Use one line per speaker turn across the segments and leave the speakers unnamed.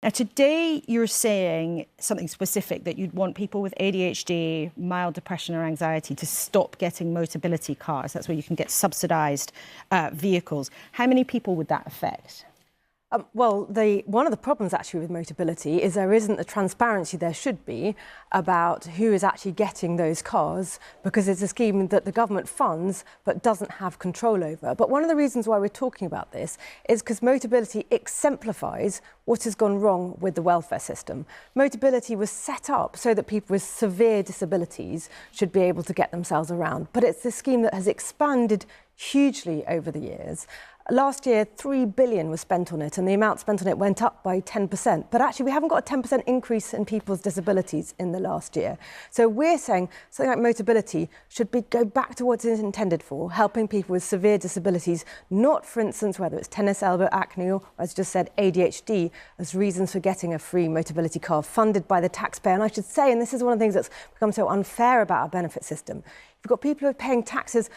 Now, today you're saying something specific, that you'd want people with ADHD, mild depression or anxiety to stop getting Motability cars. That's where you can get subsidised vehicles. How many people would that affect?
Well, one of the problems actually with Motability is there isn't the transparency there should be about who is actually getting those cars, because it's a scheme that the government funds but doesn't have control over. But one of the reasons why we're talking about this is because Motability exemplifies what has gone wrong with the welfare system. Motability was set up so that people with severe disabilities should be able to get themselves around. But it's a scheme that has expanded hugely over the years. Last year, $3 billion was spent on it, and the amount spent on it went up by 10%. But actually, we haven't got a 10% increase in people's disabilities in the last year. So we're saying something like Motability should go back to what it's intended for, helping people with severe disabilities, not, for instance, whether it's tennis elbow, acne, or, as just said, ADHD, as reasons for getting a free Motability car funded by the taxpayer. And I should say, and this is one of the things that's become so unfair about our benefit system, you've got people who are paying taxes,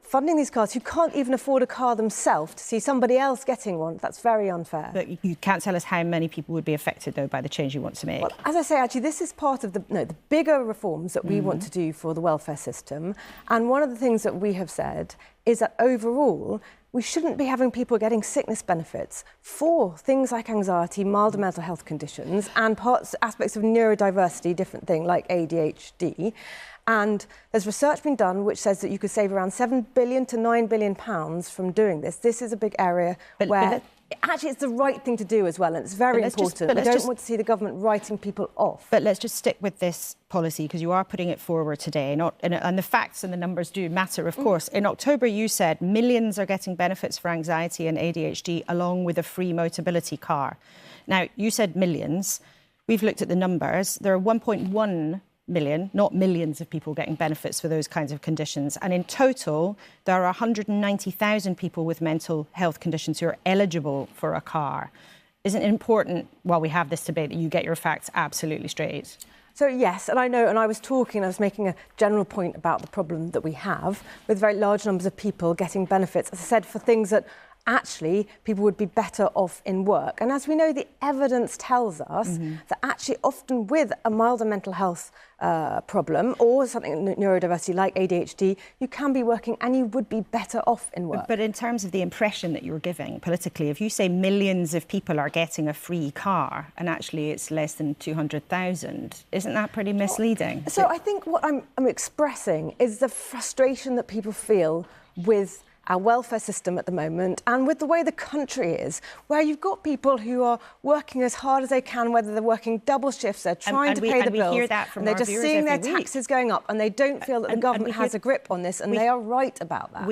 funding these cars, who can't even afford a car themselves, to see somebody else getting one. That's very unfair.
But you can't tell us how many people would be affected, though, by the change you want to make.
Well, as I say, actually, this is part of the bigger reforms that we want to do for the welfare system. And one of the things that we have said is that overall, we shouldn't be having people getting sickness benefits for things like anxiety, milder mental health conditions, and aspects of neurodiversity, different thing like ADHD. And there's research being done which says that you could save around £7 billion to £9 billion from doing this. This is a big area where actually it's the right thing to do as well, and it's very important. We don't want to see the government writing people off.
But let's just stick with this policy, because you are putting it forward today, and the facts and the numbers do matter, of course. In October, you said millions are getting benefits for anxiety and ADHD along with a free Motability car. Now, you said millions. We've looked at the numbers. There are 1.1 million, not millions, of people getting benefits for those kinds of conditions. And in total, there are 190,000 people with mental health conditions who are eligible for a car. Isn't it important, while we have this debate, that you get your facts absolutely straight?
So, yes, and I know, and I was making a general point about the problem that we have with very large numbers of people getting benefits, as I said, for things that actually people would be better off in work. And as we know, the evidence tells us that actually often with a milder mental health problem or something neurodiversity like ADHD, you can be working and you would be better off in work.
But in terms of the impression that you're giving politically, if you say millions of people are getting a free car and actually it's less than 200,000, isn't that pretty misleading?
So I think what I'm expressing is the frustration that people feel with our welfare system at the moment and with the way the country is, where you've got people who are working as hard as they can, whether they're working double shifts, they're trying to pay the bills, and they're just seeing their taxes going up, and they don't feel that the government has a grip on this, and they are right about that.